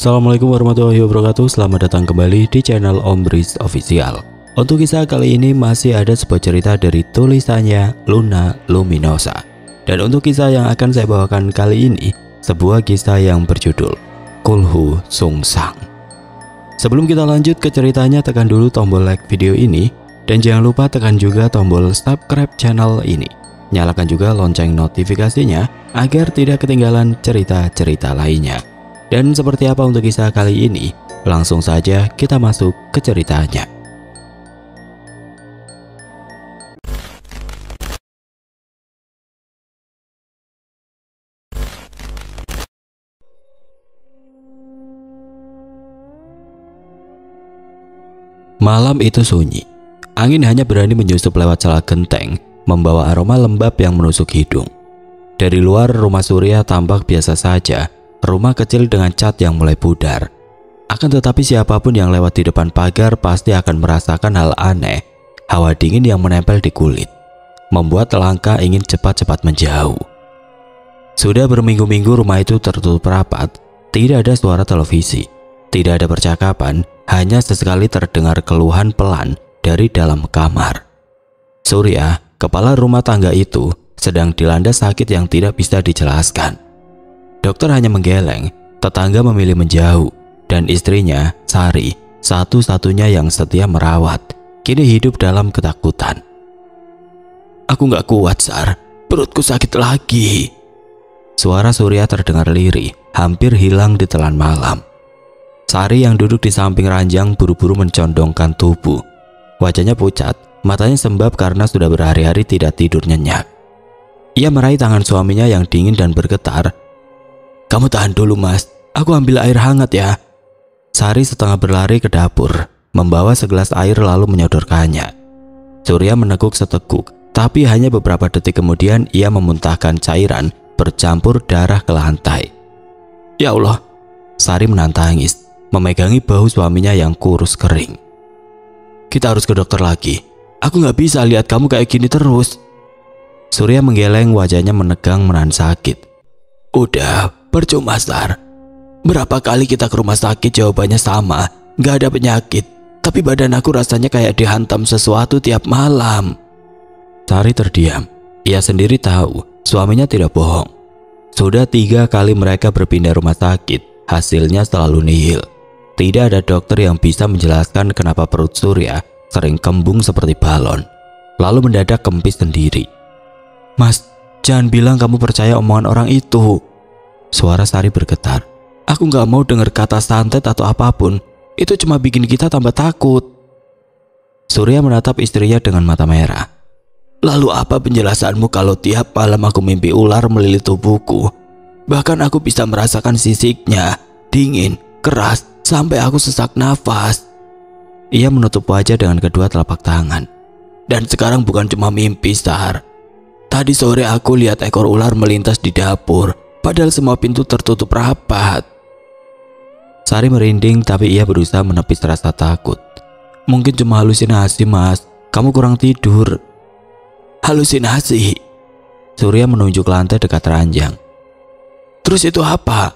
Assalamualaikum warahmatullahi wabarakatuh. Selamat datang kembali di channel Om Riz Official. Untuk kisah kali ini masih ada sebuah cerita dari tulisannya Luna Luminosa. Dan untuk kisah yang akan saya bawakan kali ini, sebuah kisah yang berjudul Kulhu Sungsang. Sebelum kita lanjut ke ceritanya, tekan dulu tombol like video ini. Dan jangan lupa tekan juga tombol subscribe channel ini. Nyalakan juga lonceng notifikasinya agar tidak ketinggalan cerita-cerita lainnya. Dan seperti apa untuk kisah kali ini? Langsung saja kita masuk ke ceritanya. Malam itu sunyi. Angin hanya berani menyusup lewat celah genteng, membawa aroma lembab yang menusuk hidung. Dari luar, rumah Surya tampak biasa saja. Rumah kecil dengan cat yang mulai pudar. Akan tetapi siapapun yang lewat di depan pagar pasti akan merasakan hal aneh. Hawa dingin yang menempel di kulit membuat langkah ingin cepat-cepat menjauh. Sudah berminggu-minggu rumah itu tertutup rapat. Tidak ada suara televisi, tidak ada percakapan, hanya sesekali terdengar keluhan pelan dari dalam kamar. Surya, kepala rumah tangga itu, sedang dilanda sakit yang tidak bisa dijelaskan. Dokter hanya menggeleng, tetangga memilih menjauh, dan istrinya, Sari, satu-satunya yang setia merawat, kini hidup dalam ketakutan. "Aku gak kuat, Sar. Perutku sakit lagi." Suara Surya terdengar lirih, hampir hilang di telan malam. Sari yang duduk di samping ranjang buru-buru mencondongkan tubuh. Wajahnya pucat, matanya sembab karena sudah berhari-hari tidak tidur nyenyak. Ia meraih tangan suaminya yang dingin dan bergetar. "Kamu tahan dulu, Mas. Aku ambil air hangat ya." Sari setengah berlari ke dapur, membawa segelas air lalu menyodorkannya. Surya meneguk seteguk, tapi hanya beberapa detik kemudian ia memuntahkan cairan bercampur darah ke lantai. "Ya Allah!" Sari menahan tangis, memegangi bahu suaminya yang kurus kering. "Kita harus ke dokter lagi. Aku gak bisa lihat kamu kayak gini terus." Surya menggeleng, wajahnya menegang menahan sakit. "Udah, percuma, Sar. Berapa kali kita ke rumah sakit jawabannya sama, gak ada penyakit. Tapi badan aku rasanya kayak dihantam sesuatu tiap malam." Sari terdiam. Ia sendiri tahu suaminya tidak bohong. Sudah 3 kali mereka berpindah rumah sakit, hasilnya selalu nihil. Tidak ada dokter yang bisa menjelaskan kenapa perut Surya sering kembung seperti balon, lalu mendadak kempis sendiri. "Mas, jangan bilang kamu percaya omongan orang itu." Suara Sari bergetar. "Aku gak mau dengar kata santet atau apapun. Itu cuma bikin kita tambah takut." Surya menatap istrinya dengan mata merah. "Lalu apa penjelasanmu kalau tiap malam aku mimpi ular melilit tubuhku? Bahkan aku bisa merasakan sisiknya, dingin, keras, sampai aku sesak nafas." Ia menutup wajah dengan kedua telapak tangan. "Dan sekarang bukan cuma mimpi, Sar. Tadi sore aku lihat ekor ular melintas di dapur, padahal semua pintu tertutup rapat." Sari merinding, tapi ia berusaha menepis rasa takut. "Mungkin cuma halusinasi, Mas. Kamu kurang tidur." "Halusinasi?" Surya menunjuk lantai dekat ranjang. "Terus itu apa?"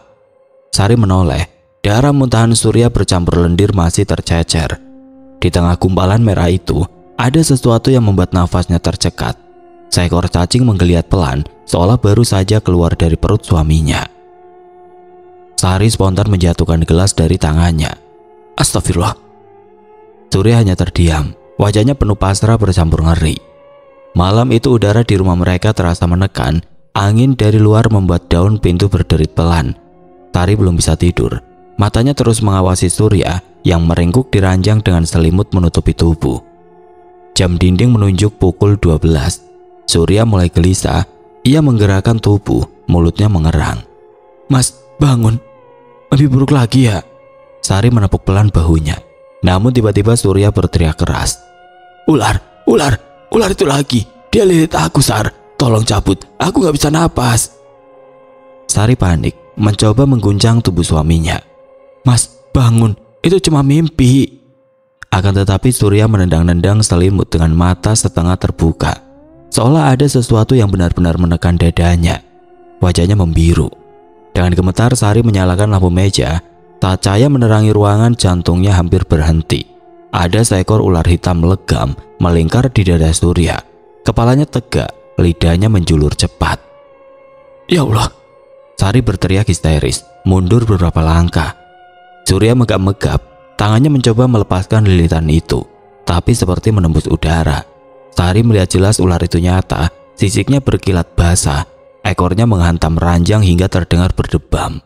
Sari menoleh. Darah muntahan Surya bercampur lendir masih tercecer. Di tengah gumpalan merah itu, ada sesuatu yang membuat nafasnya tercekat. Seekor cacing menggeliat pelan, seolah baru saja keluar dari perut suaminya. Sari spontan menjatuhkan gelas dari tangannya. "Astagfirullah." Surya hanya terdiam, wajahnya penuh pasrah bercampur ngeri. Malam itu udara di rumah mereka terasa menekan. Angin dari luar membuat daun pintu berderit pelan. Sari belum bisa tidur. Matanya terus mengawasi Surya yang meringkuk di ranjang dengan selimut menutupi tubuh. Jam dinding menunjuk pukul 12. Surya mulai gelisah. Ia menggerakkan tubuh, mulutnya mengerang. "Mas, bangun. Lebih buruk lagi ya?" Sari menepuk pelan bahunya. Namun tiba-tiba Surya berteriak keras. Ular itu lagi. Dia lilit aku, Sar. Tolong cabut, aku gak bisa napas." Sari panik, mencoba mengguncang tubuh suaminya. "Mas, bangun. Itu cuma mimpi." Akan tetapi Surya menendang-nendang selimut dengan mata setengah terbuka, seolah ada sesuatu yang benar-benar menekan dadanya. Wajahnya membiru. Dengan gemetar Sari menyalakan lampu meja. Saat cahaya menerangi ruangan, jantungnya hampir berhenti. Ada seekor ular hitam legam melingkar di dada Surya. Kepalanya tegak, lidahnya menjulur cepat. Ya Allah! Sari berteriak histeris, mundur beberapa langkah. Surya megap-megap, tangannya mencoba melepaskan lilitan itu, tapi seperti menembus udara. Sari melihat jelas ular itu nyata, sisiknya berkilat basah, ekornya menghantam ranjang hingga terdengar berdebam.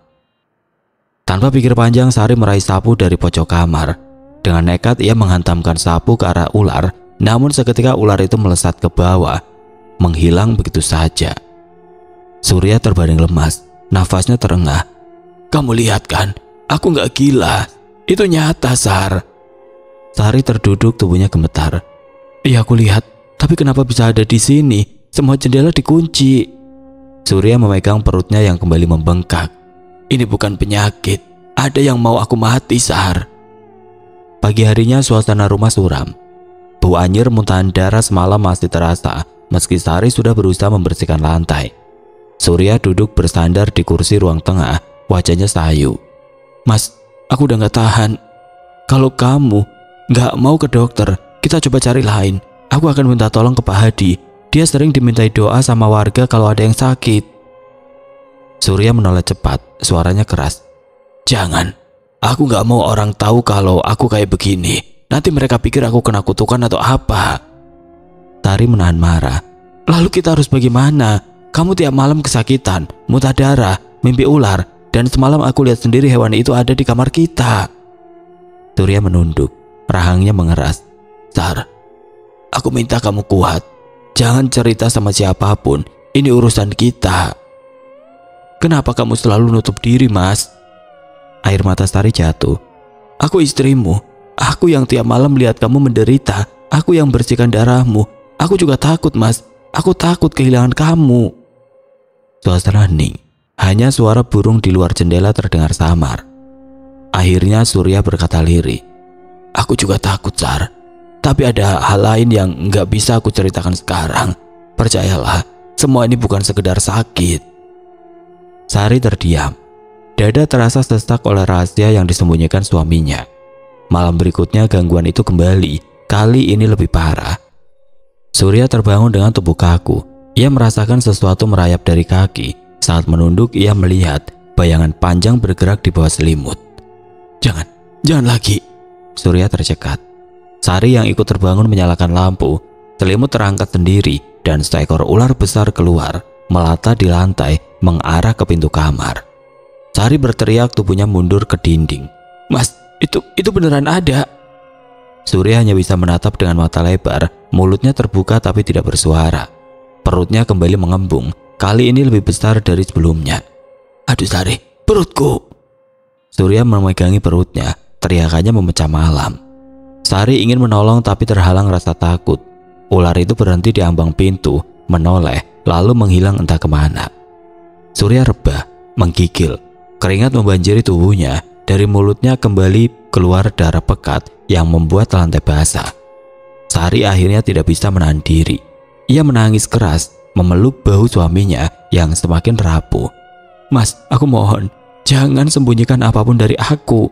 Tanpa pikir panjang, Sari meraih sapu dari pojok kamar. Dengan nekat ia menghantamkan sapu ke arah ular, namun seketika ular itu melesat ke bawah, menghilang begitu saja. Surya terbaring lemas, nafasnya terengah. Kamu lihat kan, aku gak gila. Itu nyata, Sar. Sari terduduk, tubuhnya gemetar. Iya, aku lihat. Tapi kenapa bisa ada di sini? Semua jendela dikunci. Surya memegang perutnya yang kembali membengkak. Ini bukan penyakit. Ada yang mau aku mati, Sar. Pagi harinya suasana rumah suram. Bau anyir muntahan darah semalam masih terasa, meski Sari sudah berusaha membersihkan lantai. Surya duduk bersandar di kursi ruang tengah, wajahnya sayu. Mas, aku udah gak tahan. Kalau kamu gak mau ke dokter, kita coba cari lain. Aku akan minta tolong ke Pak Hadi. Dia sering dimintai doa sama warga kalau ada yang sakit. Surya menoleh cepat, suaranya keras. Jangan, aku gak mau orang tahu kalau aku kayak begini. Nanti mereka pikir aku kena kutukan atau apa. Sari menahan marah. Lalu kita harus bagaimana? Kamu tiap malam kesakitan, muntah darah, mimpi ular, dan semalam aku lihat sendiri hewan itu ada di kamar kita. Surya menunduk, rahangnya mengeras. Sar, aku minta kamu kuat. Jangan cerita sama siapapun. Ini urusan kita. Kenapa kamu selalu nutup diri, Mas? Air mata Sari jatuh. Aku istrimu. Aku yang tiap malam lihat kamu menderita. Aku yang bersihkan darahmu. Aku juga takut, Mas. Aku takut kehilangan kamu. Suasana hening. Hanya suara burung di luar jendela terdengar samar. Akhirnya Surya berkata lirih. Aku juga takut, Sar. Tapi ada hal lain yang nggak bisa aku ceritakan sekarang. Percayalah, semua ini bukan sekedar sakit. Sari terdiam. Dada terasa sesak oleh rahasia yang disembunyikan suaminya. Malam berikutnya gangguan itu kembali, kali ini lebih parah. Surya terbangun dengan tubuh kaku. Ia merasakan sesuatu merayap dari kaki. Saat menunduk ia melihat bayangan panjang bergerak di bawah selimut. Jangan lagi. Surya tercekat. Sari yang ikut terbangun menyalakan lampu. Selimut terangkat sendiri dan seekor ular besar keluar, melata di lantai mengarah ke pintu kamar. Sari berteriak, tubuhnya mundur ke dinding. Mas, itu beneran ada. Surya hanya bisa menatap dengan mata lebar, mulutnya terbuka tapi tidak bersuara. Perutnya kembali mengembung, kali ini lebih besar dari sebelumnya. Aduh Sari, perutku. Surya memegangi perutnya, teriakannya memecah malam. Sari ingin menolong tapi terhalang rasa takut. Ular itu berhenti di ambang pintu, menoleh, lalu menghilang entah kemana. Surya rebah, menggigil. Keringat membanjiri tubuhnya, dari mulutnya kembali keluar darah pekat yang membuat lantai basah. Sari akhirnya tidak bisa menahan diri. Ia menangis keras, memeluk bahu suaminya yang semakin rapuh. Mas, aku mohon, jangan sembunyikan apapun dari aku.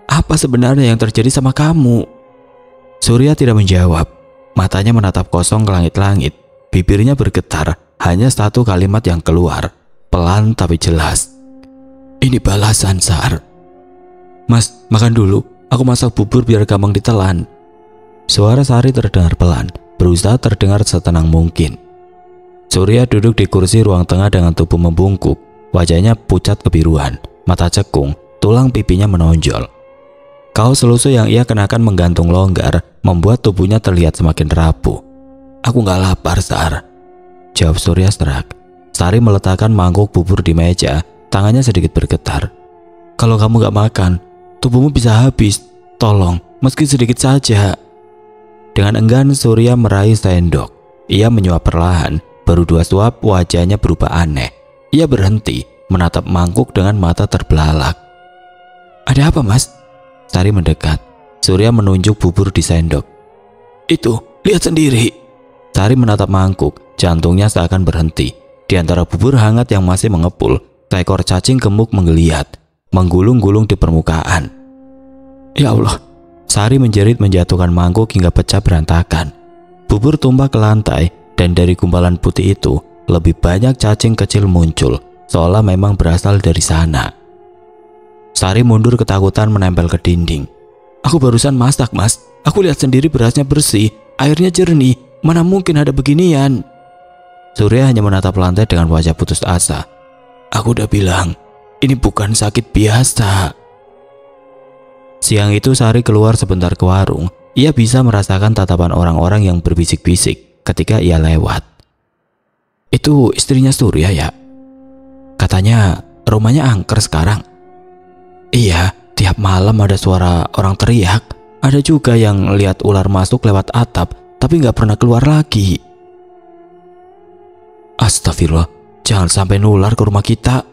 Apa sebenarnya yang terjadi sama kamu? Surya tidak menjawab. Matanya menatap kosong ke langit-langit. Bibirnya bergetar, hanya satu kalimat yang keluar, pelan tapi jelas. Ini balasan, Sar. Mas, makan dulu. Aku masak bubur biar gampang ditelan. Suara Sari terdengar pelan, berusaha terdengar setenang mungkin. Surya duduk di kursi ruang tengah dengan tubuh membungkuk. Wajahnya pucat kebiruan, mata cekung, tulang pipinya menonjol. Kaos lusuh yang ia kenakan menggantung longgar, membuat tubuhnya terlihat semakin rapuh. Aku gak lapar, Sar. Jawab Surya serak. Sari meletakkan mangkuk bubur di meja, tangannya sedikit bergetar. Kalau kamu gak makan, tubuhmu bisa habis. Tolong, meski sedikit saja. Dengan enggan Surya meraih sendok. Ia menyuap perlahan, baru 2 suap wajahnya berubah aneh. Ia berhenti, menatap mangkuk dengan mata terbelalak. Ada apa, Mas? Sari mendekat. Surya menunjuk bubur di sendok. Itu, lihat sendiri. Sari menatap mangkuk, jantungnya seakan berhenti. Di antara bubur hangat yang masih mengepul, seekor cacing gemuk menggeliat. menggulung-gulung di permukaan. Ya Allah, Sari menjerit menjatuhkan mangkuk hingga pecah berantakan. Bubur tumpah ke lantai dan dari gumpalan putih itu lebih banyak cacing kecil muncul, seolah memang berasal dari sana. Sari mundur ketakutan menempel ke dinding. Aku barusan masak, Mas. Aku lihat sendiri berasnya bersih, airnya jernih. Mana mungkin ada beginian? Surya hanya menatap lantai dengan wajah putus asa. Aku udah bilang, ini bukan sakit biasa. Siang itu Sari keluar sebentar ke warung. Ia bisa merasakan tatapan orang-orang yang berbisik-bisik ketika ia lewat. Itu istrinya Surya ya? Katanya rumahnya angker sekarang. Iya, tiap malam ada suara orang teriak. Ada juga yang lihat ular masuk lewat atap, tapi nggak pernah keluar lagi. Astagfirullah, jangan sampai nular ke rumah kita.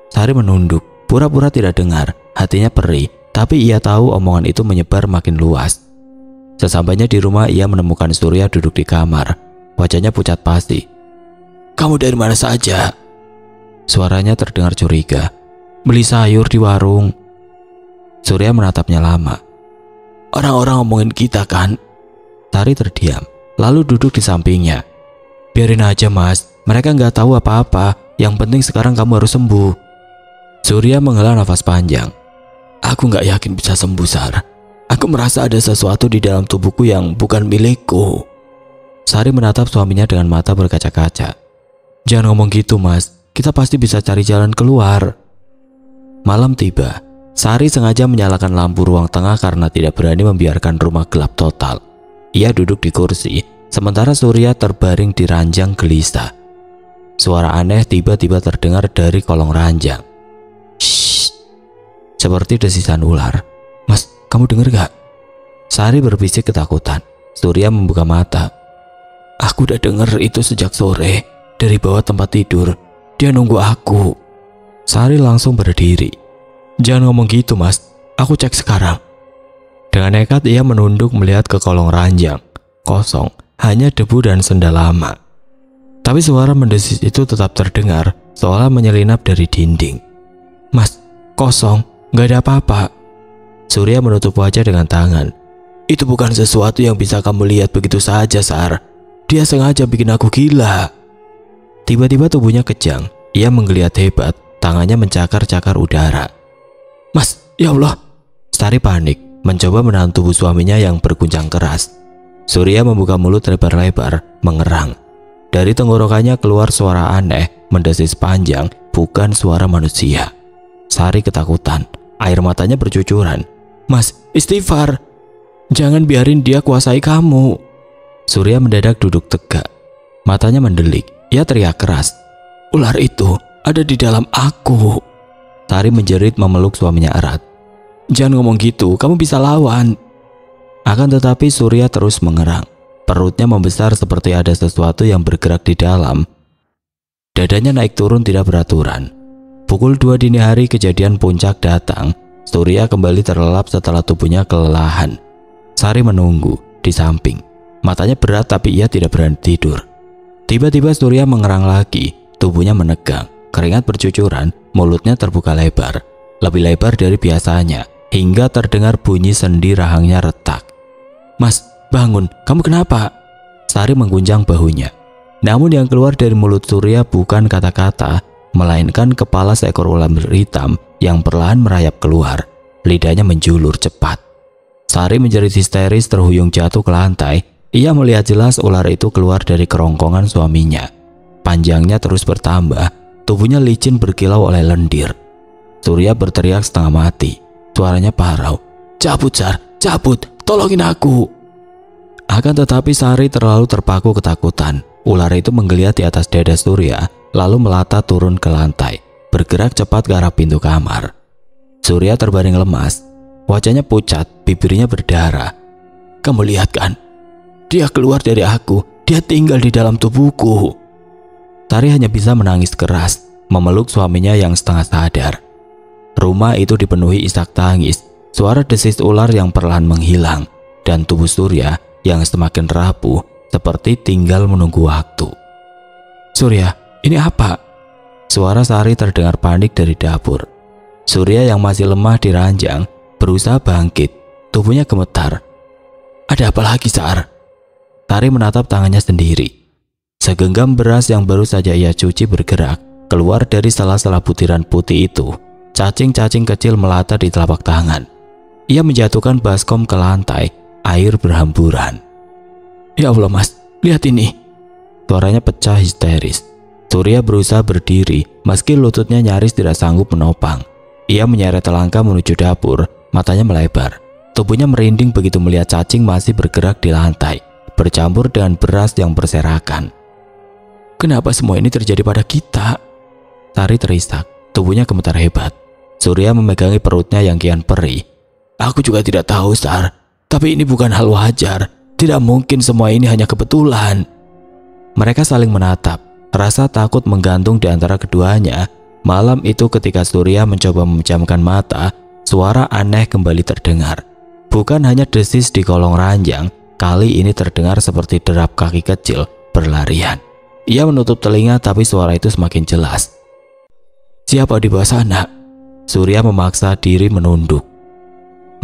Sari menunduk, pura-pura tidak dengar. Hatinya perih, tapi ia tahu omongan itu menyebar makin luas. Sesampainya di rumah, ia menemukan Surya duduk di kamar. Wajahnya pucat pasi. Kamu dari mana saja? Suaranya terdengar curiga. Beli sayur di warung. Surya menatapnya lama. Orang-orang ngomongin kita kan? Sari terdiam, lalu duduk di sampingnya. Biarin aja, Mas, mereka nggak tahu apa-apa. Yang penting sekarang kamu harus sembuh. Surya menghela nafas panjang. Aku nggak yakin bisa sembuh, Sar. Aku merasa ada sesuatu di dalam tubuhku yang bukan milikku. Sari menatap suaminya dengan mata berkaca-kaca. Jangan ngomong gitu, Mas. Kita pasti bisa cari jalan keluar. Malam tiba. Sari sengaja menyalakan lampu ruang tengah karena tidak berani membiarkan rumah gelap total. Ia duduk di kursi, sementara Surya terbaring di ranjang gelisah. Suara aneh tiba-tiba terdengar dari kolong ranjang. Shh, seperti desisan ular. Mas, kamu dengar gak? Sari berbisik ketakutan. Surya membuka mata. Aku udah dengar itu sejak sore. Dari bawah tempat tidur. Dia nunggu aku. Sari langsung berdiri. Jangan ngomong gitu, Mas. Aku cek sekarang. Dengan nekat ia menunduk melihat ke kolong ranjang. Kosong, hanya debu dan sendal lama. Tapi suara mendesis itu tetap terdengar, seolah menyelinap dari dinding. Mas, kosong, gak ada apa-apa. Surya menutup wajah dengan tangan. Itu bukan sesuatu yang bisa kamu lihat begitu saja, Sar. Dia sengaja bikin aku gila. Tiba-tiba tubuhnya kejang. Ia menggeliat hebat, tangannya mencakar-cakar udara. Mas, ya Allah. Sari panik, mencoba menahan tubuh suaminya yang berguncang keras. Surya membuka mulut lebar-lebar, mengerang. Dari tenggorokannya keluar suara aneh, mendesis panjang, bukan suara manusia. Sari ketakutan, air matanya bercucuran. Mas, istighfar. Jangan biarin dia kuasai kamu. Surya mendadak duduk tegak. Matanya mendelik. Ia teriak keras. Ular itu ada di dalam aku. Sari menjerit memeluk suaminya erat. Jangan ngomong gitu, kamu bisa lawan. Akan tetapi Surya terus mengerang. Perutnya membesar seperti ada sesuatu yang bergerak di dalam. Dadanya naik turun tidak beraturan. Pukul 2 dini hari kejadian puncak datang. Surya kembali terlelap setelah tubuhnya kelelahan. Sari menunggu di samping. Matanya berat tapi ia tidak berani tidur. Tiba-tiba Surya mengerang lagi. Tubuhnya menegang, keringat bercucuran, mulutnya terbuka lebar. Lebih lebar dari biasanya, hingga terdengar bunyi sendi rahangnya retak. Mas, bangun, kamu kenapa? Sari mengguncang bahunya. Namun yang keluar dari mulut Surya bukan kata-kata, melainkan kepala seekor ular hitam yang perlahan merayap keluar. Lidahnya menjulur cepat. Sari menjerit histeris terhuyung jatuh ke lantai. Ia melihat jelas ular itu keluar dari kerongkongan suaminya. Panjangnya terus bertambah, tubuhnya licin berkilau oleh lendir. Surya berteriak setengah mati. Suaranya parau. Cabut, Sar, cabut, tolongin aku. Akan tetapi Sari terlalu terpaku ketakutan. Ular itu menggeliat di atas dada Surya, lalu melata turun ke lantai, bergerak cepat ke arah pintu kamar. Surya terbaring lemas, wajahnya pucat, bibirnya berdarah. Kamu lihat kan? Dia keluar dari aku, dia tinggal di dalam tubuhku. Sari hanya bisa menangis keras, memeluk suaminya yang setengah sadar. Rumah itu dipenuhi isak tangis, suara desis ular yang perlahan menghilang, dan tubuh Surya yang semakin rapuh seperti tinggal menunggu waktu. Surya, ini apa? Suara Sari terdengar panik dari dapur. Surya yang masih lemah di ranjang berusaha bangkit. Tubuhnya gemetar. "Ada apa lagi, Sar?" Sari menatap tangannya sendiri. Segenggam beras yang baru saja ia cuci bergerak keluar dari sela-sela butiran putih itu. Cacing-cacing kecil melata di telapak tangan. Ia menjatuhkan baskom ke lantai. Air berhamburan. "Ya Allah, Mas, lihat ini." Suaranya pecah histeris. Surya berusaha berdiri meski lututnya nyaris tidak sanggup menopang. Ia menyeret langkah menuju dapur, matanya melebar. Tubuhnya merinding begitu melihat cacing masih bergerak di lantai, bercampur dengan beras yang berserakan. "Kenapa semua ini terjadi pada kita?" Sari terisak, tubuhnya gemetar hebat. Surya memegangi perutnya yang kian perih. "Aku juga tidak tahu, Sar. Tapi ini bukan hal wajar. Tidak mungkin semua ini hanya kebetulan." Mereka saling menatap. Rasa takut menggantung di antara keduanya. Malam itu ketika Surya mencoba memejamkan mata, suara aneh kembali terdengar. Bukan hanya desis di kolong ranjang, kali ini terdengar seperti derap kaki kecil berlarian. Ia menutup telinga tapi suara itu semakin jelas. "Siapa di bawah sana?" Surya memaksa diri menunduk.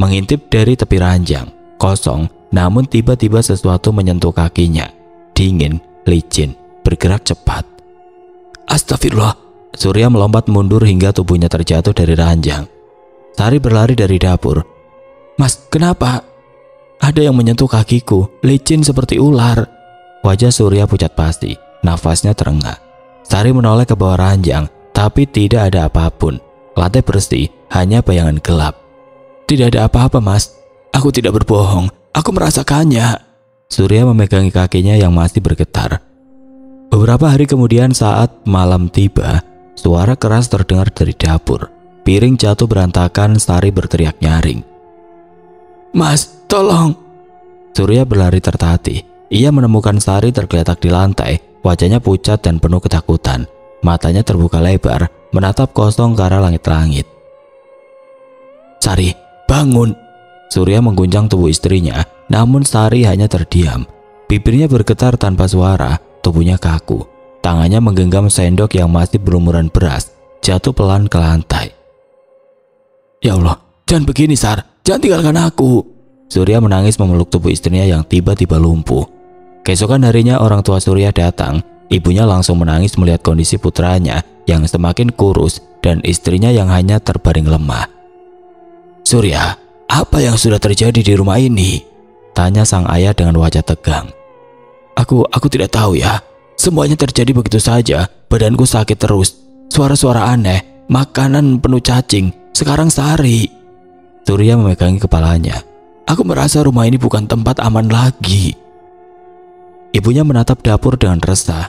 Mengintip dari tepi ranjang, kosong, namun tiba-tiba sesuatu menyentuh kakinya. Dingin, licin, bergerak cepat. "Astagfirullah!" Surya melompat mundur hingga tubuhnya terjatuh dari ranjang. Sari berlari dari dapur. "Mas, kenapa?" "Ada yang menyentuh kakiku, licin seperti ular." Wajah Surya pucat pasti, nafasnya terengah. Sari menoleh ke bawah ranjang, tapi tidak ada apapun. Lantai bersih, hanya bayangan gelap. "Tidak ada apa-apa, Mas. Aku tidak berbohong. Aku merasakannya." Surya memegangi kakinya yang masih bergetar. Beberapa hari kemudian saat malam tiba, suara keras terdengar dari dapur. Piring jatuh berantakan, Sari berteriak nyaring. "Mas, tolong!" Surya berlari tertatih. Ia menemukan Sari tergeletak di lantai, wajahnya pucat dan penuh ketakutan. Matanya terbuka lebar, menatap kosong ke arah langit-langit. "Sari, bangun!" Surya mengguncang tubuh istrinya, namun Sari hanya terdiam. Bibirnya bergetar tanpa suara, tubuhnya kaku. Tangannya menggenggam sendok yang masih berumuran beras, jatuh pelan ke lantai. "Ya Allah, jangan begini, Sar. Jangan tinggalkan aku." Surya menangis memeluk tubuh istrinya yang tiba-tiba lumpuh. Keesokan harinya orang tua Surya datang. Ibunya langsung menangis melihat kondisi putranya yang semakin kurus dan istrinya yang hanya terbaring lemah. "Surya, apa yang sudah terjadi di rumah ini?" tanya sang ayah dengan wajah tegang. Aku tidak tahu ya. Semuanya terjadi begitu saja. Badanku sakit terus. Suara-suara aneh, makanan penuh cacing. Sekarang Sari." Surya memegangi kepalanya. "Aku merasa rumah ini bukan tempat aman lagi." Ibunya menatap dapur dengan resah.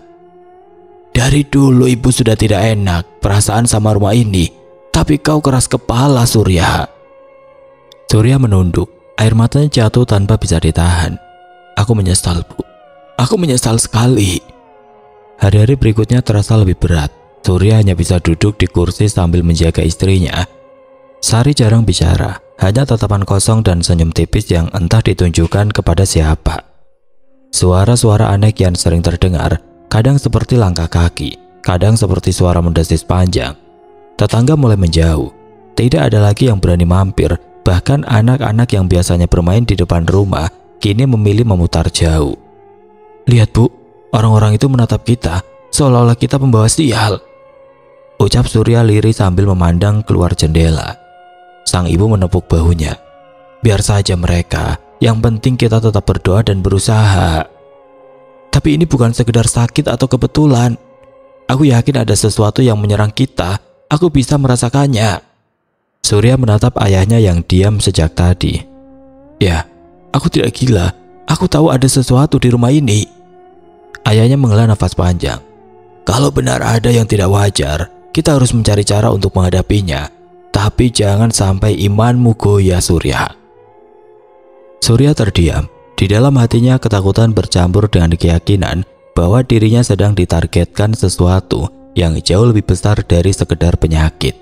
"Dari dulu ibu sudah tidak enak perasaan sama rumah ini. Tapi kau keras kepala, Surya." Surya menunduk. Air matanya jatuh tanpa bisa ditahan. "Aku menyesal, Bu. Aku menyesal sekali." Hari-hari berikutnya terasa lebih berat. Surya hanya bisa duduk di kursi sambil menjaga istrinya. Sari jarang bicara, hanya tatapan kosong dan senyum tipis yang entah ditunjukkan kepada siapa. Suara-suara aneh yang sering terdengar, kadang seperti langkah kaki, kadang seperti suara mendesis panjang. Tetangga mulai menjauh. Tidak ada lagi yang berani mampir, bahkan anak-anak yang biasanya bermain di depan rumah kini memilih memutar jauh. "Lihat, Bu, orang-orang itu menatap kita seolah-olah kita pembawa sial," ucap Surya lirih sambil memandang keluar jendela. Sang ibu menepuk bahunya. "Biar saja mereka, yang penting kita tetap berdoa dan berusaha." "Tapi ini bukan sekedar sakit atau kebetulan. Aku yakin ada sesuatu yang menyerang kita. Aku bisa merasakannya." Surya menatap ayahnya yang diam sejak tadi. "Ya, aku tidak gila. Aku tahu ada sesuatu di rumah ini." Ayahnya menghela nafas panjang. "Kalau benar ada yang tidak wajar, kita harus mencari cara untuk menghadapinya. Tapi jangan sampai imanmu goyah, Surya." Surya terdiam. Di dalam hatinya ketakutan bercampur dengan keyakinan bahwa dirinya sedang ditargetkan sesuatu yang jauh lebih besar dari sekedar penyakit.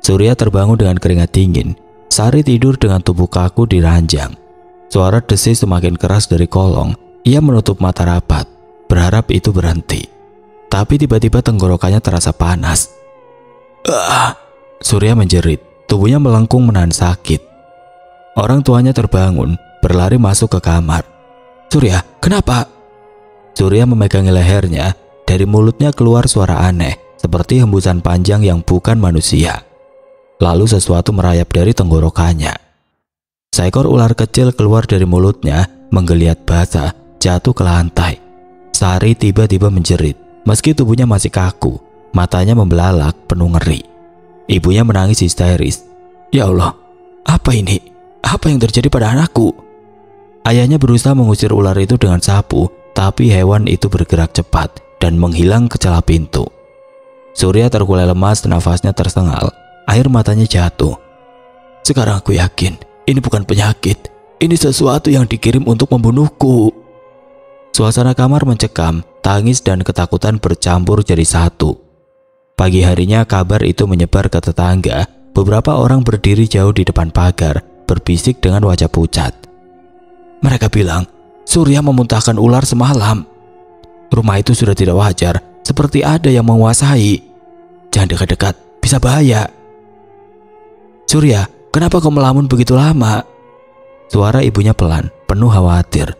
Surya terbangun dengan keringat dingin. Sari tidur dengan tubuh kaku di ranjang. Suara desis semakin keras dari kolong. Ia menutup mata rapat, berharap itu berhenti. Tapi tiba-tiba tenggorokannya terasa panas. Surya menjerit, tubuhnya melengkung menahan sakit. Orang tuanya terbangun, berlari masuk ke kamar. "Surya, kenapa?" Surya memegangi lehernya, dari mulutnya keluar suara aneh, seperti hembusan panjang yang bukan manusia. Lalu sesuatu merayap dari tenggorokannya. Seekor ular kecil keluar dari mulutnya, menggeliat basah, jatuh ke lantai. Sari tiba-tiba menjerit, meski tubuhnya masih kaku, matanya membelalak penuh ngeri. Ibunya menangis histeris. "Ya Allah, apa ini? Apa yang terjadi pada anakku?" Ayahnya berusaha mengusir ular itu dengan sapu, tapi hewan itu bergerak cepat dan menghilang ke celah pintu. Surya terkulai lemas, nafasnya tersengal, air matanya jatuh. "Sekarang aku yakin ini bukan penyakit, ini sesuatu yang dikirim untuk membunuhku." Suasana kamar mencekam, tangis dan ketakutan bercampur jadi satu. Pagi harinya kabar itu menyebar ke tetangga. Beberapa orang berdiri jauh di depan pagar, berbisik dengan wajah pucat. Mereka bilang, "Surya memuntahkan ular semalam. Rumah itu sudah tidak wajar, seperti ada yang menguasai. Jangan dekat-dekat, bisa bahaya." "Surya, kenapa kau melamun begitu lama?" Suara ibunya pelan, penuh khawatir.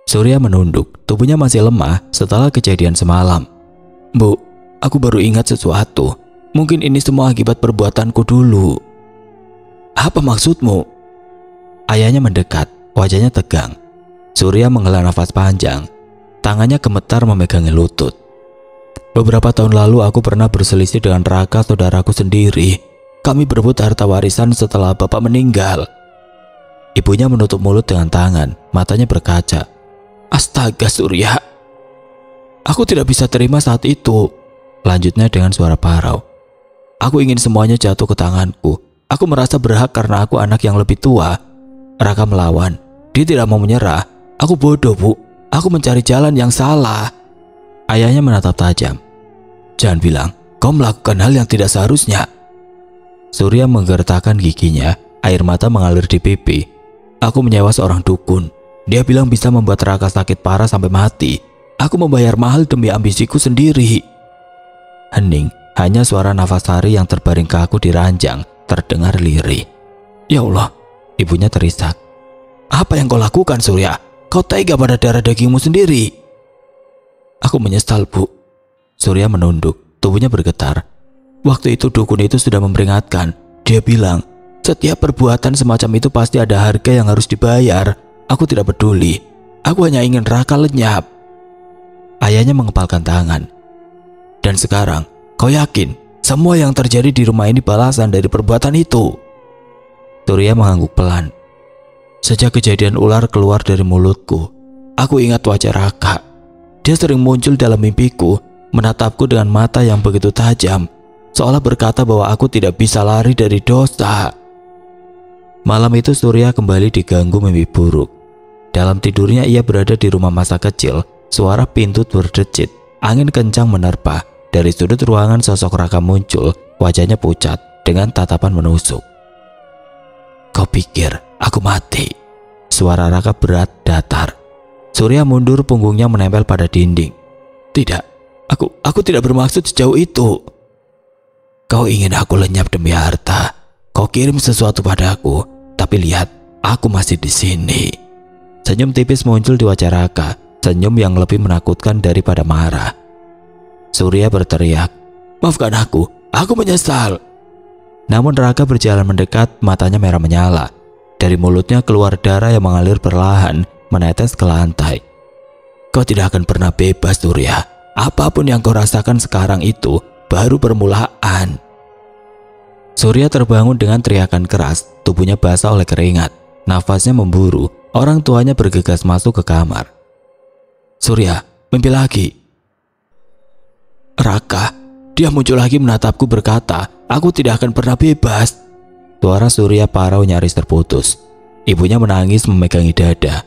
Surya menunduk, tubuhnya masih lemah setelah kejadian semalam. "Bu, aku baru ingat sesuatu. Mungkin ini semua akibat perbuatanku dulu." "Apa maksudmu?" Ayahnya mendekat, wajahnya tegang. Surya menghela nafas panjang, tangannya gemetar memegangi lutut. "Beberapa tahun lalu aku pernah berselisih dengan Raka, saudaraku sendiri. Kami berebut harta warisan setelah bapak meninggal." Ibunya menutup mulut dengan tangan, matanya berkaca. "Astaga Surya, aku tidak bisa terima saat itu," lanjutnya dengan suara parau. "Aku ingin semuanya jatuh ke tanganku. Aku merasa berhak karena aku anak yang lebih tua. Raka melawan, dia tidak mau menyerah. Aku bodoh, Bu. Aku mencari jalan yang salah." Ayahnya menatap tajam. "Jangan bilang kau melakukan hal yang tidak seharusnya." Surya menggertakkan giginya, air mata mengalir di pipi. "Aku menyewa seorang dukun. Dia bilang bisa membuat Raka sakit parah sampai mati. Aku membayar mahal demi ambisiku sendiri." Hening, hanya suara nafas Sari yang terbaring kaku di ranjang terdengar lirih. "Ya Allah," ibunya terisak. "Apa yang kau lakukan, Surya? Kau tega pada darah dagingmu sendiri." "Aku menyesal, Bu." Surya menunduk, tubuhnya bergetar. "Waktu itu dukun itu sudah memperingatkan. Dia bilang, setiap perbuatan semacam itu pasti ada harga yang harus dibayar. Aku tidak peduli. Aku hanya ingin Raka lenyap." Ayahnya mengepalkan tangan. "Dan sekarang, kau yakin semua yang terjadi di rumah ini balasan dari perbuatan itu?" Surya mengangguk pelan. "Sejak kejadian ular keluar dari mulutku, aku ingat wajah Raka. Dia sering muncul dalam mimpiku, menatapku dengan mata yang begitu tajam, seolah berkata bahwa aku tidak bisa lari dari dosa." Malam itu Surya kembali diganggu mimpi buruk. Dalam tidurnya ia berada di rumah masa kecil, suara pintu berdecit, angin kencang menerpa. Dari sudut ruangan sosok Raka muncul, wajahnya pucat dengan tatapan menusuk. "Kau pikir aku mati?" Suara Raka berat datar. Surya mundur, punggungnya menempel pada dinding. "Tidak, aku tidak bermaksud sejauh itu." "Kau ingin aku lenyap demi harta. Kau kirim sesuatu padaku, tapi lihat, aku masih di sini." Senyum tipis muncul di wajah Raka, senyum yang lebih menakutkan daripada marah. Surya berteriak, "Maafkan aku menyesal." Namun Raka berjalan mendekat, matanya merah menyala. Dari mulutnya keluar darah yang mengalir perlahan, menetes ke lantai. "Kau tidak akan pernah bebas, Surya. Apapun yang kau rasakan sekarang itu baru permulaan." Surya terbangun dengan teriakan keras, tubuhnya basah oleh keringat, nafasnya memburu. Orang tuanya bergegas masuk ke kamar. "Surya, mimpi lagi." "Raka, dia muncul lagi menatapku berkata, aku tidak akan pernah bebas." Suara Surya parau nyaris terputus. Ibunya menangis memegangi dada.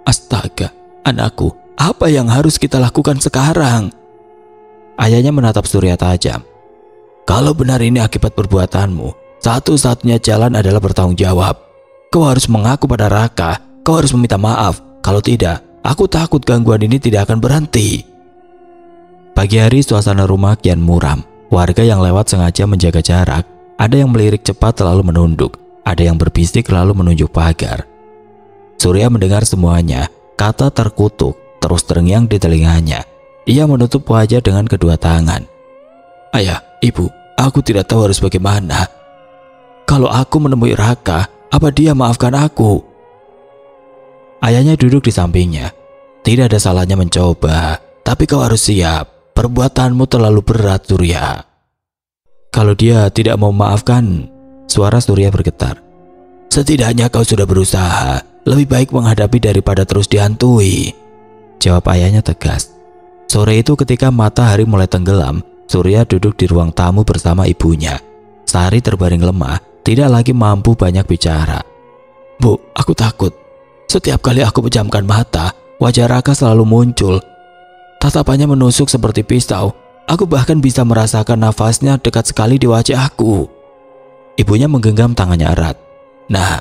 "Astaga, anakku, apa yang harus kita lakukan sekarang?" Ayahnya menatap Surya tajam. "Kalau benar ini akibat perbuatanmu, satu-satunya jalan adalah bertanggung jawab. Kau harus mengaku pada Raka. Kau harus meminta maaf. Kalau tidak, aku takut gangguan ini tidak akan berhenti." Pagi hari suasana rumah kian muram. Warga yang lewat sengaja menjaga jarak. Ada yang melirik cepat lalu menunduk, ada yang berbisik lalu menunjuk pagar. Surya mendengar semuanya, kata terkutuk terus terngiang di telinganya. Ia menutup wajah dengan kedua tangan. Ayah, ibu, aku tidak tahu harus bagaimana. Kalau aku menemui Raka, apa dia maafkan aku? Ayahnya duduk di sampingnya. Tidak ada salahnya mencoba, tapi kau harus siap. Perbuatanmu terlalu berat, Surya. Kalau dia tidak mau memaafkan, suara Surya bergetar. Setidaknya kau sudah berusaha. Lebih baik menghadapi daripada terus dihantui, jawab ayahnya tegas. Sore itu ketika matahari mulai tenggelam, Surya duduk di ruang tamu bersama ibunya. Sari terbaring lemah, tidak lagi mampu banyak bicara. Bu, aku takut. Setiap kali aku pejamkan mata, wajah Raka selalu muncul. Tatapannya menusuk seperti pisau. Aku bahkan bisa merasakan nafasnya dekat sekali di wajah aku. Ibunya menggenggam tangannya erat. Nah,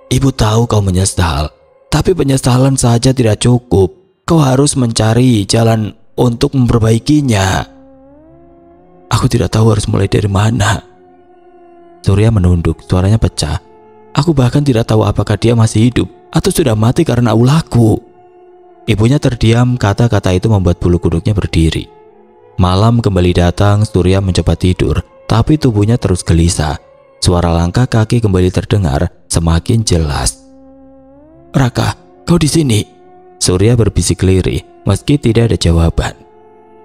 ibu tahu kau menyesal, tapi penyesalan saja tidak cukup. Kau harus mencari jalan untuk memperbaikinya. Aku tidak tahu harus mulai dari mana. Surya menunduk, suaranya pecah. Aku bahkan tidak tahu apakah dia masih hidup atau sudah mati karena ulahku. Ibunya terdiam, kata-kata itu membuat bulu kuduknya berdiri. Malam kembali datang, Surya mencoba tidur, tapi tubuhnya terus gelisah. Suara langkah kaki kembali terdengar, semakin jelas. Raka, kau di sini? Surya berbisik lirih, meski tidak ada jawaban.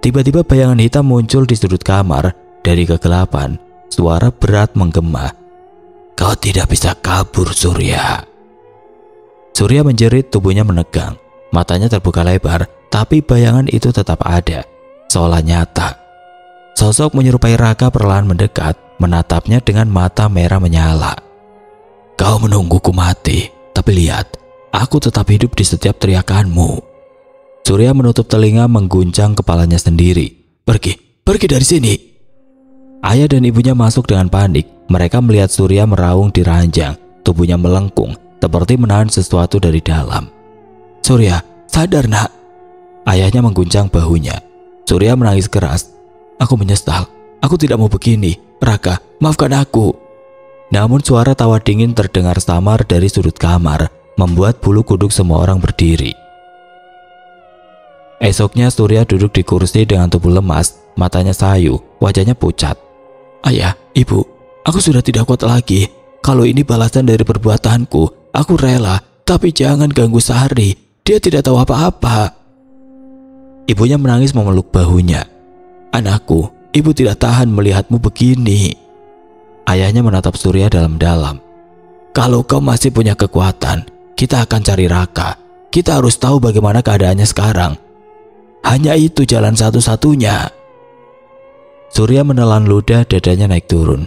Tiba-tiba bayangan hitam muncul di sudut kamar. Dari kegelapan, suara berat menggema. Kau tidak bisa kabur, Surya. Surya menjerit, tubuhnya menegang. Matanya terbuka lebar, tapi bayangan itu tetap ada. Seolah nyata. Sosok menyerupai Raka perlahan mendekat, menatapnya dengan mata merah menyala. Kau menungguku mati, tapi lihat, aku tetap hidup di setiap teriakanmu. Surya menutup telinga, mengguncang kepalanya sendiri. Pergi dari sini. Ayah dan ibunya masuk dengan panik. Mereka melihat Surya meraung di ranjang, tubuhnya melengkung, seperti menahan sesuatu dari dalam. Surya, sadar nak. Ayahnya mengguncang bahunya. Surya menangis keras. Aku menyesal, aku tidak mau begini. Raka, maafkan aku. Namun suara tawa dingin terdengar samar dari sudut kamar, membuat bulu kuduk semua orang berdiri. Esoknya Surya duduk di kursi dengan tubuh lemas, matanya sayu, wajahnya pucat. Ayah, ibu, aku sudah tidak kuat lagi. Kalau ini balasan dari perbuatanku, aku rela, tapi jangan ganggu Sari. Dia tidak tahu apa-apa. Ibunya menangis memeluk bahunya. Anakku, ibu tidak tahan melihatmu begini. Ayahnya menatap Surya dalam-dalam. Kalau kau masih punya kekuatan, kita akan cari Raka. Kita harus tahu bagaimana keadaannya sekarang. Hanya itu jalan satu-satunya. Surya menelan ludah, dadanya naik turun.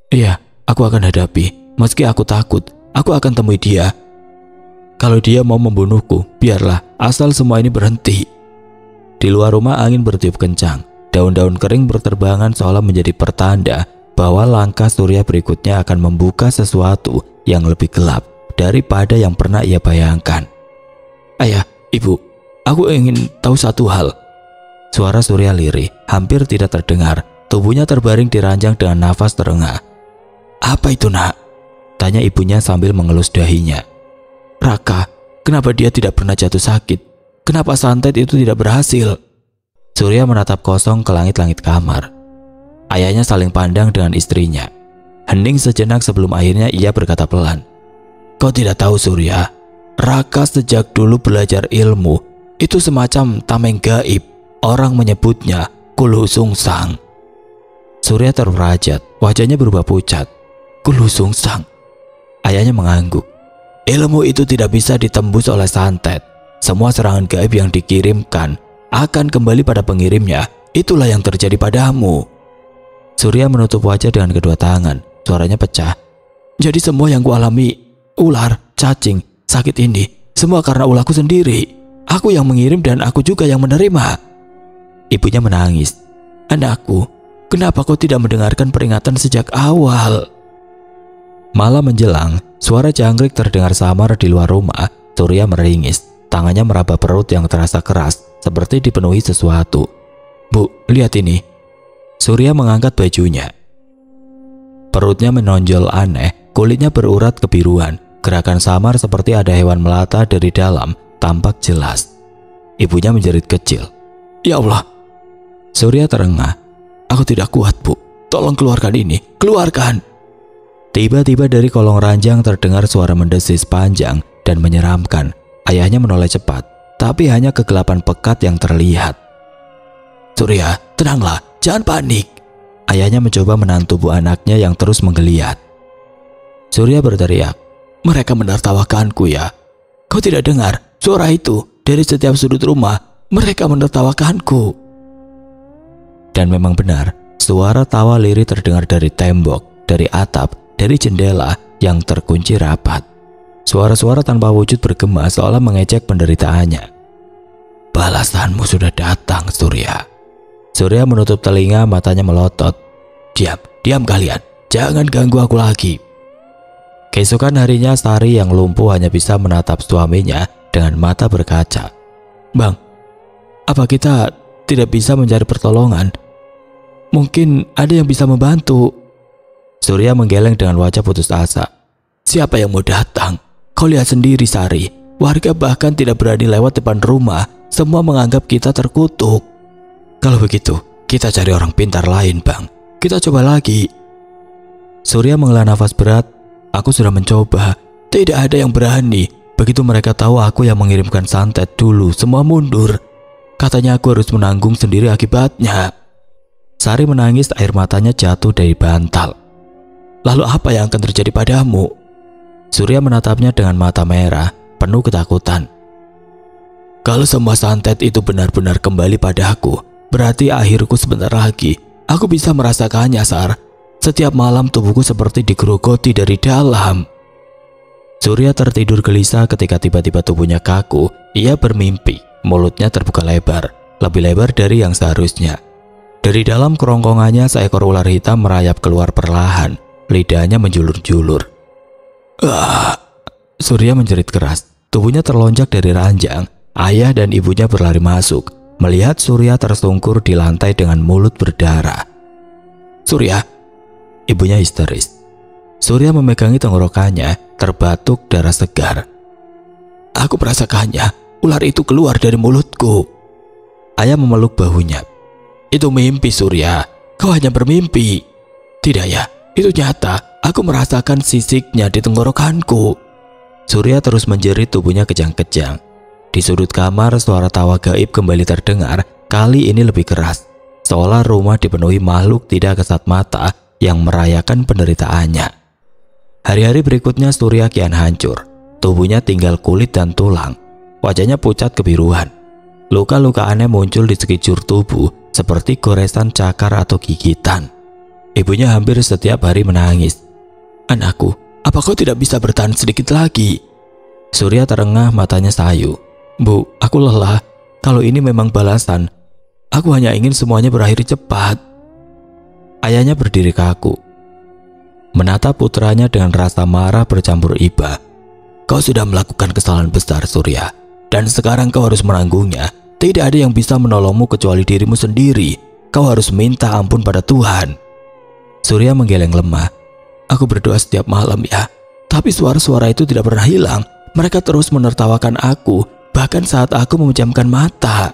Iya, aku akan hadapi. Meski aku takut, aku akan temui dia. Kalau dia mau membunuhku, biarlah, asal semua ini berhenti. Di luar rumah angin bertiup kencang. Daun-daun kering berterbangan seolah menjadi pertanda bahwa langkah Surya berikutnya akan membuka sesuatu yang lebih gelap daripada yang pernah ia bayangkan. Ayah, ibu, aku ingin tahu satu hal. Suara Surya lirih, hampir tidak terdengar. Tubuhnya terbaring di ranjang dengan nafas terengah. Apa itu nak? Tanya ibunya sambil mengelus dahinya. Raka, kenapa dia tidak pernah jatuh sakit? Kenapa santet itu tidak berhasil? Surya menatap kosong ke langit-langit kamar. Ayahnya saling pandang dengan istrinya. Hening sejenak sebelum akhirnya ia berkata pelan. Kau tidak tahu Surya, Raka sejak dulu belajar ilmu. Itu semacam tameng gaib. Orang menyebutnya Kulhu Sungsang. Surya terperajat, wajahnya berubah pucat. Kulhu Sungsang. Ayahnya mengangguk. Ilmu itu tidak bisa ditembus oleh santet. Semua serangan gaib yang dikirimkan akan kembali pada pengirimnya. Itulah yang terjadi padamu. Surya menutup wajah dengan kedua tangan. Suaranya pecah. Jadi semua yang kualami, ular, cacing, sakit ini, semua karena ulahku sendiri. Aku yang mengirim dan aku juga yang menerima. Ibunya menangis. Anakku, kenapa kau tidak mendengarkan peringatan sejak awal? Malam menjelang, suara jangkrik terdengar samar di luar rumah. Surya meringis. Tangannya meraba perut yang terasa keras, seperti dipenuhi sesuatu. Bu, lihat ini. Surya mengangkat bajunya. Perutnya menonjol aneh, kulitnya berurat kebiruan, gerakan samar seperti ada hewan melata dari dalam, tampak jelas. Ibunya menjerit kecil. "Ya Allah!" Surya terengah. "Aku tidak kuat, Bu. Tolong keluarkan ini, keluarkan!" Tiba-tiba dari kolong ranjang terdengar suara mendesis panjang dan menyeramkan. Ayahnya menoleh cepat, tapi hanya kegelapan pekat yang terlihat. "Surya, tenanglah, jangan panik." Ayahnya mencoba menahan tubuh anaknya yang terus menggeliat. Surya berteriak, "Mereka menertawakanku ya. Kau tidak dengar suara itu dari setiap sudut rumah? Mereka menertawakanku." Dan memang benar, suara tawa lirih terdengar dari tembok, dari atap, dari jendela yang terkunci rapat. Suara-suara tanpa wujud bergema seolah mengejek penderitaannya. "Balasanmu sudah datang, Surya." Surya menutup telinga, matanya melotot. "Diam, diam kalian. Jangan ganggu aku lagi." Keesokan harinya Sari yang lumpuh hanya bisa menatap suaminya dengan mata berkaca. "Bang, apa kita tidak bisa mencari pertolongan? Mungkin ada yang bisa membantu." Surya menggeleng dengan wajah putus asa. "Siapa yang mau datang? Kau lihat sendiri, Sari. Warga bahkan tidak berani lewat depan rumah. Semua menganggap kita terkutuk." "Kalau begitu, kita cari orang pintar lain, Bang. Kita coba lagi." Surya menghela nafas berat. "Aku sudah mencoba. Tidak ada yang berani. Begitu mereka tahu aku yang mengirimkan santet dulu, semua mundur. Katanya aku harus menanggung sendiri akibatnya." Sari menangis, air matanya jatuh dari bantal. "Lalu apa yang akan terjadi padamu?" Surya menatapnya dengan mata merah, penuh ketakutan. "Kalau semua santet itu benar-benar kembali padaku, berarti akhirku sebentar lagi. Aku bisa merasakannya, Sar. Setiap malam tubuhku seperti digerogoti dari dalam." Surya tertidur gelisah ketika tiba-tiba tubuhnya kaku. Ia bermimpi, mulutnya terbuka lebar, lebih lebar dari yang seharusnya. Dari dalam kerongkongannya seekor ular hitam merayap keluar perlahan, lidahnya menjulur-julur. "Ah!" Surya menjerit keras. Tubuhnya terlonjak dari ranjang. Ayah dan ibunya berlari masuk, melihat Surya tersungkur di lantai dengan mulut berdarah. "Surya!" Ibunya histeris. Surya memegangi tenggorokannya, terbatuk darah segar. "Aku merasakannya, ular itu keluar dari mulutku." Ayah memeluk bahunya. "Itu mimpi, Surya. Kau hanya bermimpi." "Tidak ya, itu nyata. Aku merasakan sisiknya di tenggorokanku." Surya terus menjerit, tubuhnya kejang-kejang. Di sudut kamar suara tawa gaib kembali terdengar, kali ini lebih keras. Seolah rumah dipenuhi makhluk tidak kasat mata yang merayakan penderitaannya. Hari-hari berikutnya Surya kian hancur. Tubuhnya tinggal kulit dan tulang. Wajahnya pucat kebiruan. Luka-luka aneh muncul di sekujur tubuh seperti goresan cakar atau gigitan. Ibunya hampir setiap hari menangis. "Anakku, apa kau tidak bisa bertahan sedikit lagi?" Surya terengah, matanya sayu. "Bu, aku lelah. Kalau ini memang balasan, aku hanya ingin semuanya berakhir cepat." Ayahnya berdiri kaku, menatap putranya dengan rasa marah bercampur iba. "Kau sudah melakukan kesalahan besar, Surya, dan sekarang kau harus menanggungnya. Tidak ada yang bisa menolongmu kecuali dirimu sendiri. Kau harus minta ampun pada Tuhan." Surya menggeleng lemah. "Aku berdoa setiap malam ya, tapi suara-suara itu tidak pernah hilang. Mereka terus menertawakan aku, bahkan saat aku memejamkan mata."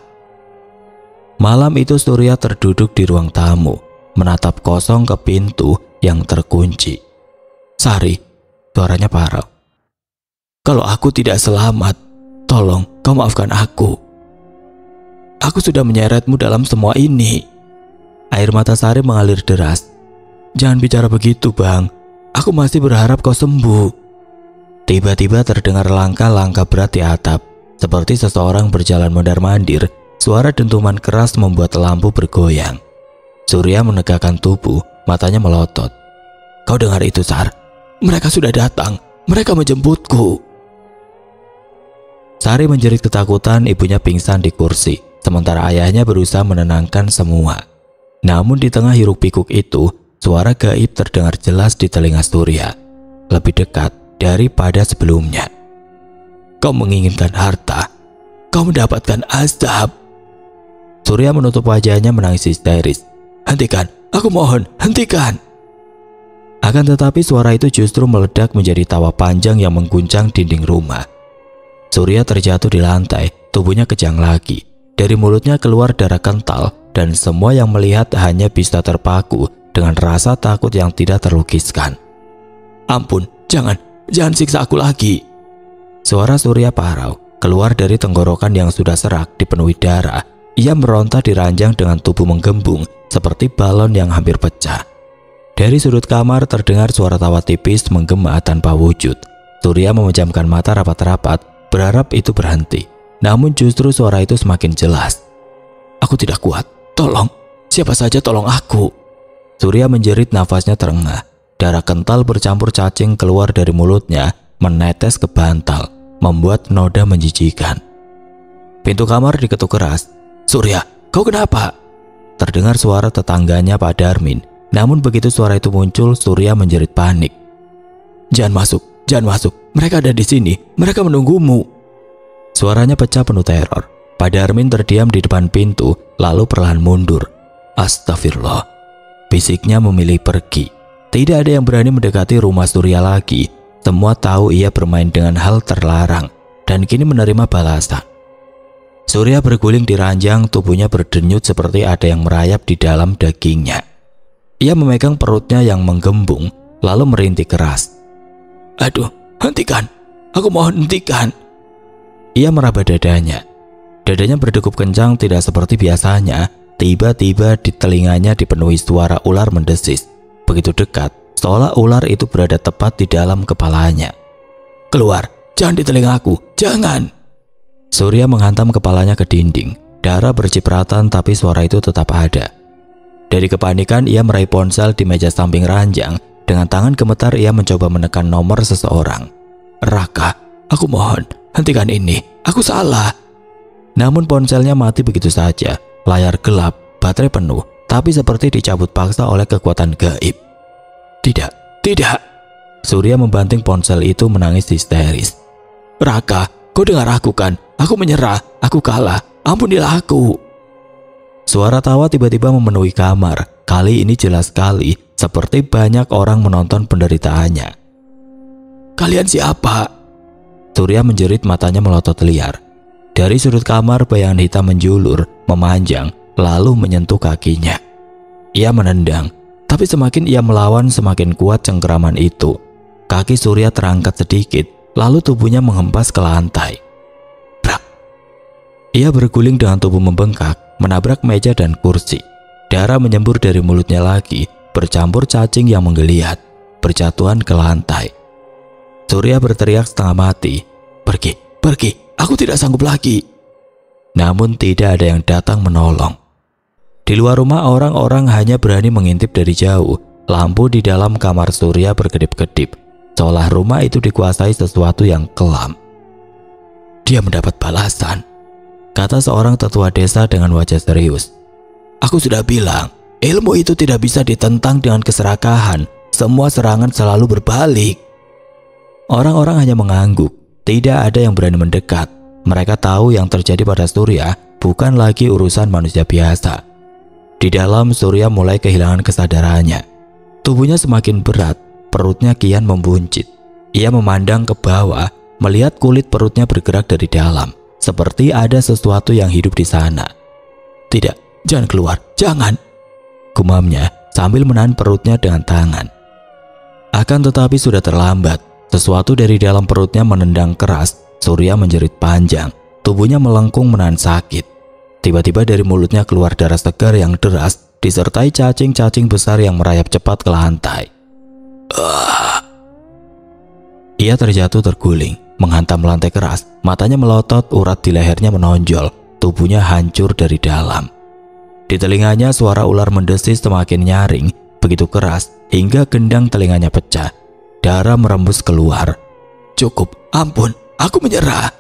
Malam itu Surya terduduk di ruang tamu, menatap kosong ke pintu yang terkunci. "Sari," suaranya parau. "Kalau aku tidak selamat, tolong kau maafkan aku. Aku sudah menyeretmu dalam semua ini." Air mata Sari mengalir deras. "Jangan bicara begitu, Bang. Aku masih berharap kau sembuh." Tiba-tiba terdengar langkah-langkah berat di atap, seperti seseorang berjalan mondar-mandir. Suara dentuman keras membuat lampu bergoyang. Surya menegakkan tubuh, matanya melotot. "Kau dengar itu, Sar? Mereka sudah datang. Mereka menjemputku." Sari menjerit ketakutan, ibunya pingsan di kursi. Sementara ayahnya berusaha menenangkan semua. Namun di tengah hiruk-pikuk itu, suara gaib terdengar jelas di telinga Surya. Lebih dekat daripada sebelumnya. "Kau menginginkan harta, kau mendapatkan azab." Surya menutup wajahnya menangis histeris. "Hentikan, aku mohon, hentikan." Akan tetapi suara itu justru meledak menjadi tawa panjang yang mengguncang dinding rumah. Surya terjatuh di lantai, tubuhnya kejang lagi. Dari mulutnya keluar darah kental dan semua yang melihat hanya bisa terpaku dengan rasa takut yang tidak terlukiskan. "Ampun, jangan siksa aku lagi." Suara Surya parau keluar dari tenggorokan yang sudah serak dipenuhi darah. Ia meronta di ranjang dengan tubuh menggembung seperti balon yang hampir pecah. Dari sudut kamar terdengar suara tawa tipis menggema tanpa wujud. Surya memejamkan mata rapat-rapat, berharap itu berhenti. Namun justru suara itu semakin jelas. "Aku tidak kuat, tolong, siapa saja tolong aku." Surya menjerit, nafasnya terengah. Darah kental bercampur cacing keluar dari mulutnya, menetes ke bantal, membuat noda menjijikan. Pintu kamar diketuk keras. "Surya, kau kenapa?" Terdengar suara tetangganya Pak Darmin. Namun begitu suara itu muncul, Surya menjerit panik. Jangan masuk, mereka ada di sini, mereka menunggumu." Suaranya pecah penuh teror. Pak Darmin terdiam di depan pintu, lalu perlahan mundur. "Astagfirullah," bisiknya memilih pergi. Tidak ada yang berani mendekati rumah Surya lagi. Semua tahu ia bermain dengan hal terlarang dan kini menerima balasan. Surya berguling di ranjang, tubuhnya berdenyut seperti ada yang merayap di dalam dagingnya. Ia memegang perutnya yang menggembung, lalu merintih keras. "Aduh, hentikan! Aku mohon hentikan!" Ia meraba dadanya. Dadanya berdegup kencang tidak seperti biasanya. Tiba-tiba di telinganya dipenuhi suara ular mendesis. Begitu dekat, seolah ular itu berada tepat di dalam kepalanya. "Keluar! Jangan di telingaku! Jangan!" Surya menghantam kepalanya ke dinding. Darah bercipratan tapi suara itu tetap ada. Dari kepanikan ia meraih ponsel di meja samping ranjang. Dengan tangan gemetar ia mencoba menekan nomor seseorang. "Raka, aku mohon, hentikan ini. Aku salah." Namun ponselnya mati begitu saja. Layar gelap, baterai penuh, tapi seperti dicabut paksa oleh kekuatan gaib. Tidak. Surya membanting ponsel itu menangis histeris. "Raka, kau dengar aku kan? Aku menyerah, aku kalah. Ampunilah aku." Suara tawa tiba-tiba memenuhi kamar. Kali ini jelas sekali, seperti banyak orang menonton penderitaannya. "Kalian siapa?" Surya menjerit, matanya melotot liar. Dari sudut kamar bayangan hitam menjulur, memanjang, lalu menyentuh kakinya. Ia menendang, tapi semakin ia melawan semakin kuat cengkeraman itu. Kaki Surya terangkat sedikit, lalu tubuhnya menghempas ke lantai. Brak! Ia berguling dengan tubuh membengkak, menabrak meja dan kursi. Darah menyembur dari mulutnya lagi, bercampur cacing yang menggeliat, berjatuhan ke lantai. Surya berteriak setengah mati, Pergi, aku tidak sanggup lagi." Namun tidak ada yang datang menolong. Di luar rumah orang-orang hanya berani mengintip dari jauh. Lampu di dalam kamar Surya berkedip-kedip, seolah rumah itu dikuasai sesuatu yang kelam. "Dia mendapat balasan," kata seorang tetua desa dengan wajah serius. "Aku sudah bilang, ilmu itu tidak bisa ditentang dengan keserakahan. Semua serangan selalu berbalik." Orang-orang hanya mengangguk. Tidak ada yang berani mendekat. Mereka tahu yang terjadi pada Surya bukan lagi urusan manusia biasa. Di dalam, Surya mulai kehilangan kesadarannya. Tubuhnya semakin berat, perutnya kian membuncit. Ia memandang ke bawah, melihat kulit perutnya bergerak dari dalam, seperti ada sesuatu yang hidup di sana. "Tidak, jangan keluar, jangan!" gumamnya sambil menahan perutnya dengan tangan. Akan tetapi sudah terlambat. Sesuatu dari dalam perutnya menendang keras. Surya menjerit panjang, tubuhnya melengkung menahan sakit. Tiba-tiba dari mulutnya keluar darah segar yang deras, disertai cacing-cacing besar yang merayap cepat ke lantai. Ia terjatuh terguling, menghantam lantai keras. Matanya melotot, urat di lehernya menonjol, tubuhnya hancur dari dalam. Di telinganya suara ular mendesis semakin nyaring, begitu keras hingga gendang telinganya pecah. Darah merembus keluar. "Cukup, ampun, aku menyerah."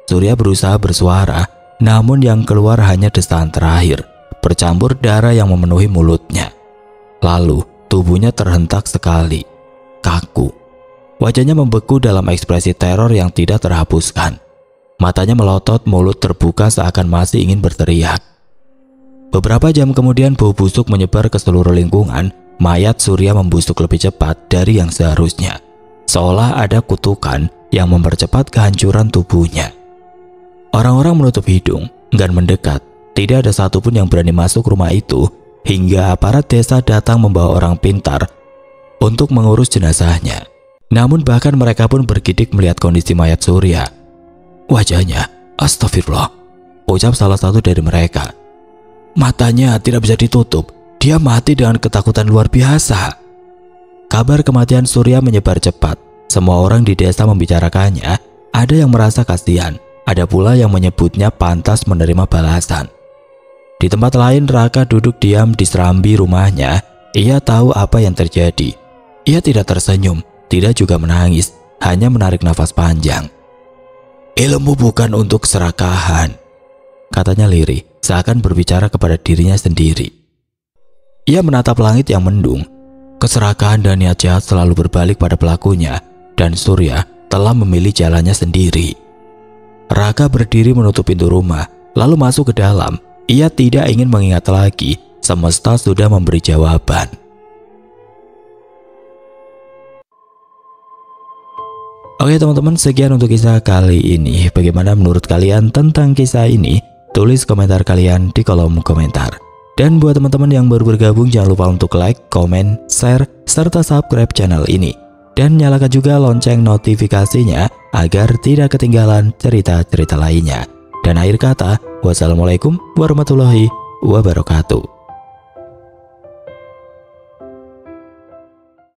Surya berusaha bersuara, namun yang keluar hanya desaan terakhir, bercampur darah yang memenuhi mulutnya. Lalu tubuhnya terhentak sekali, kaku. Wajahnya membeku dalam ekspresi teror yang tidak terhapuskan. Matanya melotot, mulut terbuka seakan masih ingin berteriak. Beberapa jam kemudian bau busuk menyebar ke seluruh lingkungan. mayat Surya membusuk lebih cepat dari yang seharusnya. Seolah ada kutukan yang mempercepat kehancuran tubuhnya. Orang-orang menutup hidung, enggan mendekat. Tidak ada satupun yang berani masuk rumah itu hingga aparat desa datang membawa orang pintar untuk mengurus jenazahnya. Namun bahkan mereka pun bergidik melihat kondisi mayat Surya. Wajahnya, astagfirullah, ucap salah satu dari mereka. Matanya tidak bisa ditutup, dia mati dengan ketakutan luar biasa. Kabar kematian Surya menyebar cepat. Semua orang di desa membicarakannya. Ada yang merasa kasihan, ada pula yang menyebutnya pantas menerima balasan. Di tempat lain, Raka duduk diam di serambi rumahnya. Ia tahu apa yang terjadi. Ia tidak tersenyum, tidak juga menangis, hanya menarik nafas panjang. Ilmu bukan untuk keserakahan, katanya lirih, seakan berbicara kepada dirinya sendiri. Ia menatap langit yang mendung. Keserakahan dan niat jahat selalu berbalik pada pelakunya, dan Surya telah memilih jalannya sendiri. Raka berdiri menutup pintu rumah, lalu masuk ke dalam. Ia tidak ingin mengingat lagi, semesta sudah memberi jawaban. Oke teman-teman, sekian untuk kisah kali ini. Bagaimana menurut kalian tentang kisah ini? Tulis komentar kalian di kolom komentar. Dan buat teman-teman yang baru bergabung, jangan lupa untuk like, komen, share, serta subscribe channel ini. Dan nyalakan juga lonceng notifikasinya agar tidak ketinggalan cerita-cerita lainnya. Dan akhir kata, wassalamualaikum warahmatullahi wabarakatuh.